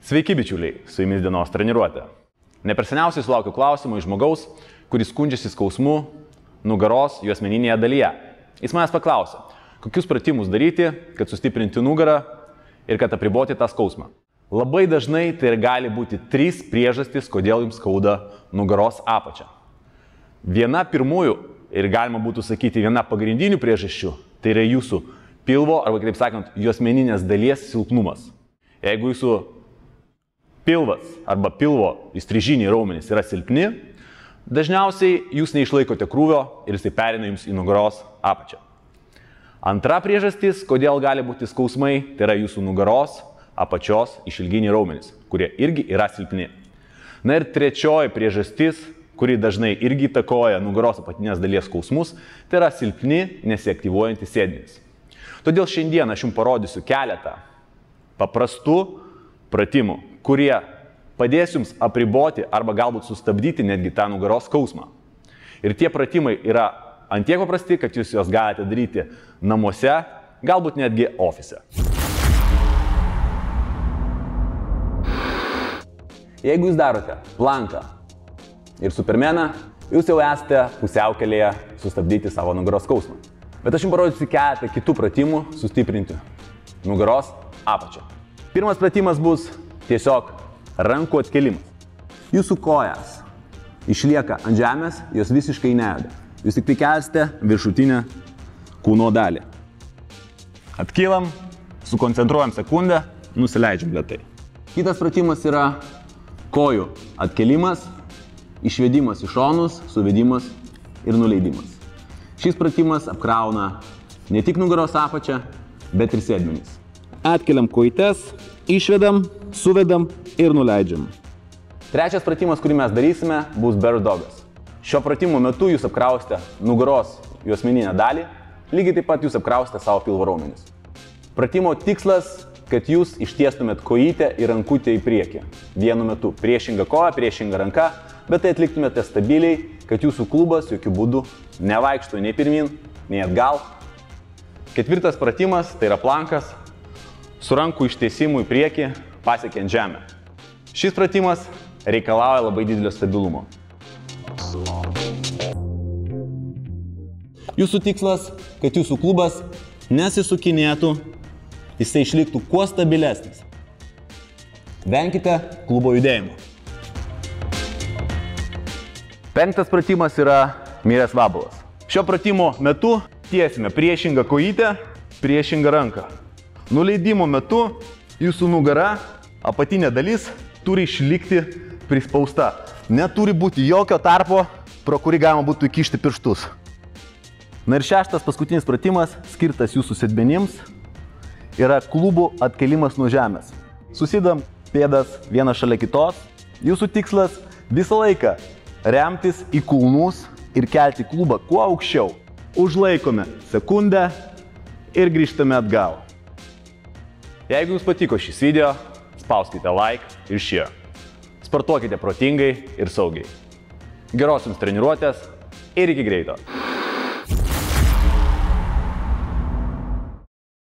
Sveiki bičiuliai, su jumis dienos treniruotė. Ne per seniausiai sulaukiu klausimų iš žmogaus, kuris skundžiasi skausmu nugaros juosmeninėje dalyje. Jis manęs paklausė, kokius pratimus daryti, kad sustiprinti nugarą ir kad apriboti tą skausmą. Labai dažnai tai gali būti 3 priežastys, kodėl jums skauda nugaros apačią. Viena pirmųjų ir galima būtų sakyti viena pagrindinių priežasčių, tai yra jūsų pilvo arba kitaip sakant juosmeninės dalies silpnumas. Jeigu jūsų pilvas arba pilvo įstrižiniai raumenys yra silpni, dažniausiai jūs neišlaikote krūvio ir jisai pereina jums į nugaros apačią. Antra priežastis, kodėl gali būti skausmai, tai yra jūsų nugaros apačios išilginiai raumenys, kurie irgi yra silpni. Na ir trečioji priežastis, kuri dažnai irgi įtakoja nugaros apatinės dalies skausmus, tai yra silpni, nesiaktyvuojantys sėdmenys. Todėl šiandien aš jums parodysiu keletą paprastų pratimų, kurie padės jums apriboti arba galbūt sustabdyti netgi tą nugaros skausmą. Ir tie pratimai yra ant tiek paprasti, kad jūs juos galite daryti namuose, galbūt netgi ofise. Jeigu jūs darote planką ir supermeną, jūs jau esate pusiaukelėje sustabdyti savo nugaros skausmą. Bet aš jums parodysiu keletą kitų pratimų sustiprinti nugaros apačią. Pirmas pratimas bus tiesiog rankų atkėlimas. Jūsų kojas išlieka ant žemės, jos visiškai nejuda. Jūs tik tai kelsite viršutinę kūno dalį. Atkylam, sukoncentruojam sekundę, nusileidžiam lėtai. Kitas pratimas yra kojų atkėlimas, išvedimas į šonus, suvedimas ir nuleidimas. Šis pratimas apkrauna ne tik nugaros apačią, bet ir sėdmenis. Atkeliam kojytes, išvedam, suvedam ir nuleidžiam. Trečias pratimas, kurį mes darysime, bus Bear Dogas. Šio pratimo metu jūs apkrausite nugaros juosmeninę dalį, lygiai taip pat jūs apkrausite savo pilvo raumenis. Pratimo tikslas, kad jūs ištiestumėt kojytę ir rankutę į priekį. Vienu metu priešinga koja, priešinga ranka, bet tai atliktumėte stabiliai, kad jūsų klubas jokių būdų nevaikšto nei pirmin, nei atgal. Ketvirtas pratimas, tai yra plankas, su rankų ištiesimu į priekį pasiekiant žemę. Šis pratimas reikalauja labai didelio stabilumo. Jūsų tikslas, kad jūsų klubas nesisukinėtų, jisai išliktų kuo stabilesnis. Venkite klubo judėjimo. Penktas pratimas yra miręs vabalas. Šio pratimo metu tiesime priešingą kojytę, priešingą ranką. Nuleidimo metu jūsų nugara, apatinė dalis turi išlikti prispausta. Neturi būti jokio tarpo, pro kurį galima būtų įkišti pirštus. Na ir šeštas paskutinis pratimas, skirtas jūsų sėdmenims, yra klubų atkėlimas nuo žemės. Susidam pėdas vieną šalia kitos. Jūsų tikslas visą laiką remtis į kulnus ir kelti klubą kuo aukščiau. Užlaikome sekundę ir grįžtame atgal. Jeigu jums patiko šis video, spauskite like ir share. Sportuokite protingai ir saugiai. Geros jums treniruotės ir iki greito.